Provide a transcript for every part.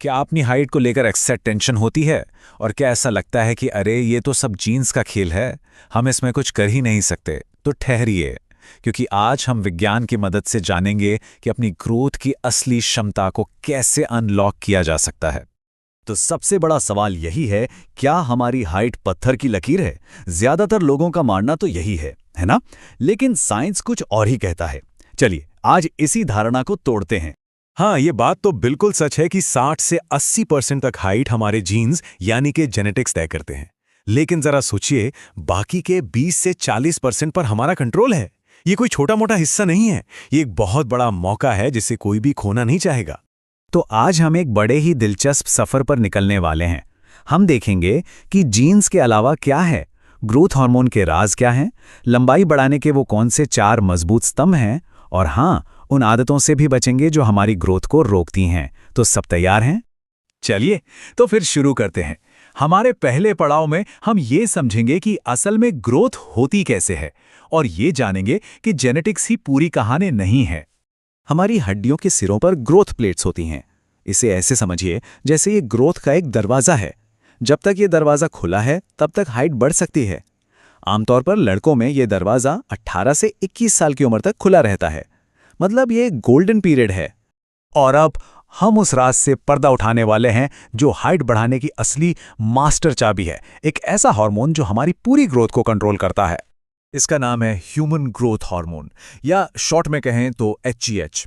क्या अपनी हाइट को लेकर एक्सेस टेंशन होती है? और क्या ऐसा लगता है कि अरे ये तो सब जीन्स का खेल है, हम इसमें कुछ कर ही नहीं सकते? तो ठहरिए, क्योंकि आज हम विज्ञान की मदद से जानेंगे कि अपनी ग्रोथ की असली क्षमता को कैसे अनलॉक किया जा सकता है। तो सबसे बड़ा सवाल यही है, क्या हमारी हाइट पत्थर की लकीर है? ज्यादातर लोगों का मानना तो यही है ना? लेकिन साइंस कुछ और ही कहता है। चलिए आज इसी धारणा को तोड़ते हैं। हाँ, ये बात तो बिल्कुल सच है कि 60 से 80% तक हाइट हमारे जीन्स यानी कि जेनेटिक्स तय करते हैं। लेकिन जरा सोचिए, बाकी के 20 से 40% पर हमारा कंट्रोल है। ये कोई छोटा मोटा हिस्सा नहीं है, ये एक बहुत बड़ा मौका है जिसे कोई भी खोना नहीं चाहेगा। तो आज हम एक बड़े ही दिलचस्प सफर पर निकलने वाले हैं। हम देखेंगे कि जीन्स के अलावा क्या है, ग्रोथ हार्मोन के राज क्या हैं, लंबाई बढ़ाने के वो कौन से 4 मजबूत स्तंभ हैं, और हाँ, उन आदतों से भी बचेंगे जो हमारी ग्रोथ को रोकती हैं। तो सब तैयार हैं? चलिए तो फिर शुरू करते हैं। हमारे पहले पड़ाव में हम ये समझेंगे कि असल में ग्रोथ होती कैसे है, और ये जानेंगे कि जेनेटिक्स ही पूरी कहानी नहीं है। हमारी हड्डियों के सिरों पर ग्रोथ प्लेट्स होती हैं। इसे ऐसे समझिए जैसे ये ग्रोथ का एक दरवाज़ा है। जब तक ये दरवाज़ा खुला है तब तक हाइट बढ़ सकती है। आमतौर पर लड़कों में ये दरवाज़ा 18 से 21 साल की उम्र तक खुला रहता है। मतलब ये गोल्डन पीरियड है। और अब हम उस राज से पर्दा उठाने वाले हैं जो हाइट बढ़ाने की असली मास्टर चाबी है, एक ऐसा हार्मोन जो हमारी पूरी ग्रोथ को कंट्रोल करता है। इसका नाम है ह्यूमन ग्रोथ हार्मोन, या शॉर्ट में कहें तो HGH।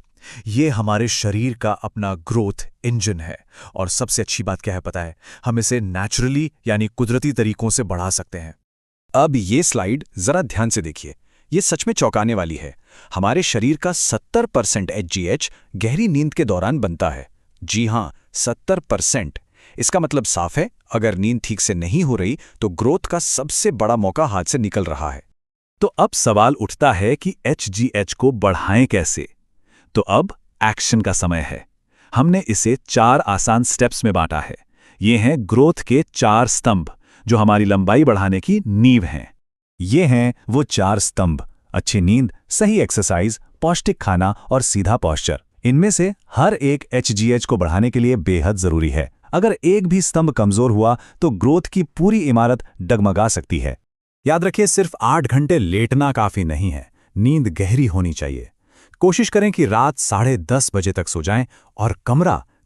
ये हमारे शरीर का अपना ग्रोथ इंजन है। और सबसे अच्छी बात क्या है पता है? हम इसे नेचुरली यानी कुदरती तरीकों से बढ़ा सकते हैं। अब ये स्लाइड जरा ध्यान से देखिए, ये सच में चौंकाने वाली है। हमारे शरीर का 70% HGH गहरी नींद के दौरान बनता है। जी हाँ, 70%। इसका मतलब साफ है, अगर नींद ठीक से नहीं हो रही तो ग्रोथ का सबसे बड़ा मौका हाथ से निकल रहा है। तो अब सवाल उठता है कि HGH को बढ़ाएं कैसे? तो अब एक्शन का समय है। हमने इसे 4 आसान स्टेप्स में बांटा है। ये हैं ग्रोथ के 4 स्तंभ जो हमारी लंबाई बढ़ाने की नींव हैं। ये हैं वो 4 स्तंभ: अच्छी नींद, सही एक्सरसाइज, पौष्टिक खाना और सीधा पॉस्चर। इनमें से हर एक HGH को बढ़ाने के लिए बेहद जरूरी है। अगर एक भी स्तंभ कमजोर हुआ तो ग्रोथ की पूरी इमारत डगमगा सकती है। याद रखिए, सिर्फ 8 घंटे लेटना काफी नहीं है, नींद गहरी होनी चाहिए। कोशिश करें कि रात 10:30 बजे तक सो जाएं, और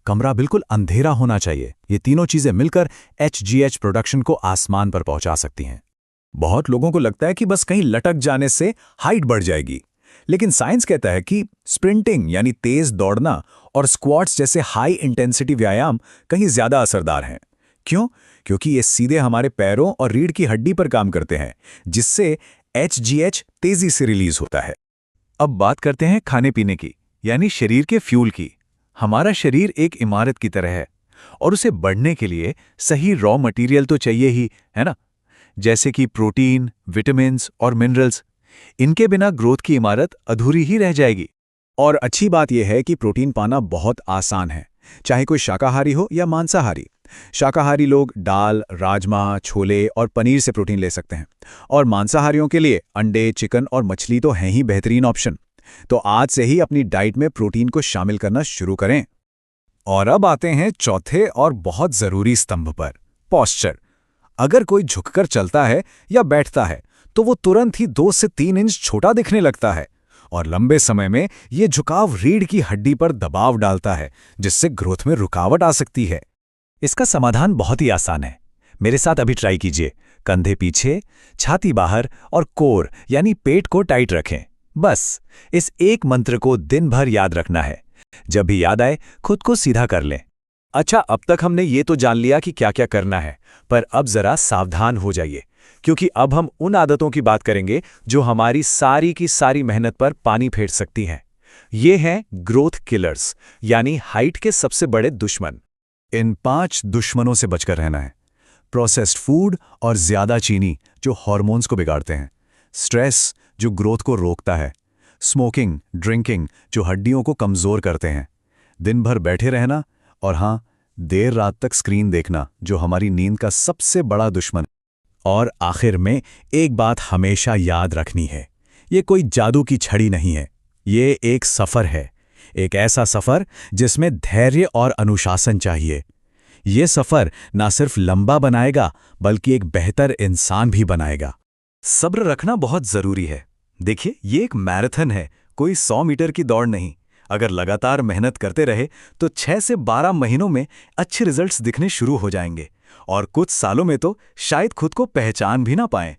कमरा बिल्कुल अंधेरा होना चाहिए। ये तीनों चीजें मिलकर HGH प्रोडक्शन को आसमान पर पहुंचा सकती हैं। बहुत लोगों को लगता है कि बस कहीं लटक जाने से हाइट बढ़ जाएगी, लेकिन साइंस कहता है कि स्प्रिंटिंग यानी तेज दौड़ना और स्क्वाट्स जैसे हाई इंटेंसिटी व्यायाम कहीं ज्यादा असरदार हैं। क्यों? क्योंकि ये सीधे हमारे पैरों और रीढ़ की हड्डी पर काम करते हैं, जिससे HGH तेजी से रिलीज होता है। अब बात करते हैं खाने पीने की, यानी शरीर के फ्यूल की। हमारा शरीर एक इमारत की तरह है, और उसे बढ़ने के लिए सही रॉ मटेरियल तो चाहिए ही, है ना? जैसे कि प्रोटीन, विटामिन्स और मिनरल्स। इनके बिना ग्रोथ की इमारत अधूरी ही रह जाएगी। और अच्छी बात यह है कि प्रोटीन पाना बहुत आसान है, चाहे कोई शाकाहारी हो या मांसाहारी। शाकाहारी लोग दाल, राजमा, छोले और पनीर से प्रोटीन ले सकते हैं, और मांसाहारियों के लिए अंडे, चिकन और मछली तो हैं ही बेहतरीन ऑप्शन। तो आज से ही अपनी डाइट में प्रोटीन को शामिल करना शुरू करें। और अब आते हैं चौथे और बहुत जरूरी स्तंभ पर, पॉस्चर। अगर कोई झुककर चलता है या बैठता है तो वो तुरंत ही 2 से 3 इंच छोटा दिखने लगता है, और लंबे समय में ये झुकाव रीढ़ की हड्डी पर दबाव डालता है, जिससे ग्रोथ में रुकावट आ सकती है। इसका समाधान बहुत ही आसान है। मेरे साथ अभी ट्राई कीजिए। कंधे पीछे, छाती बाहर और कोर यानी पेट को टाइट रखें। बस इस एक मंत्र को दिन भर याद रखना है। जब भी याद आए खुद को सीधा कर लें। अच्छा, अब तक हमने ये तो जान लिया कि क्या क्या करना है, पर अब जरा सावधान हो जाइए, क्योंकि अब हम उन आदतों की बात करेंगे जो हमारी सारी की सारी मेहनत पर पानी फेर सकती हैं। ये हैं ग्रोथ किलर्स, यानी हाइट के सबसे बड़े दुश्मन। इन 5 दुश्मनों से बचकर रहना है। प्रोसेस्ड फूड और ज्यादा चीनी जो हार्मोन्स को बिगाड़ते हैं, स्ट्रेस जो ग्रोथ को रोकता है, स्मोकिंग, ड्रिंकिंग जो हड्डियों को कमजोर करते हैं, दिन भर बैठे रहना, और हाँ, देर रात तक स्क्रीन देखना जो हमारी नींद का सबसे बड़ा दुश्मन है। और आखिर में एक बात हमेशा याद रखनी है, ये कोई जादू की छड़ी नहीं है, ये एक सफर है। एक ऐसा सफर जिसमें धैर्य और अनुशासन चाहिए। ये सफर ना सिर्फ लंबा बनाएगा बल्कि एक बेहतर इंसान भी बनाएगा। सब्र रखना बहुत जरूरी है। देखिए, ये एक मैराथन है, कोई 100 मीटर की दौड़ नहीं। अगर लगातार मेहनत करते रहे तो 6 से 12 महीनों में अच्छे रिजल्ट्स दिखने शुरू हो जाएंगे और कुछ सालों में तो शायद खुद को पहचान भी ना पाएं।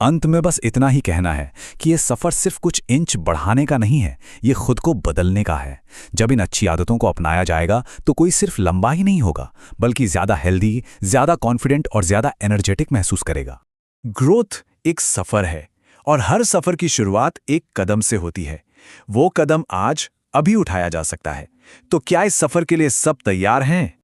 अंत में बस इतना ही कहना है कि ये सफ़र सिर्फ कुछ इंच बढ़ाने का नहीं है, ये खुद को बदलने का है। जब इन अच्छी आदतों को अपनाया जाएगा तो कोई सिर्फ लंबा ही नहीं होगा, बल्कि ज़्यादा हेल्दी, ज़्यादा कॉन्फिडेंट और ज़्यादा एनर्जेटिक महसूस करेगा। ग्रोथ एक सफर है और हर सफर की शुरुआत एक कदम से होती है। वो कदम आज अभी उठाया जा सकता है। तो क्या इस सफर के लिए सब तैयार हैं?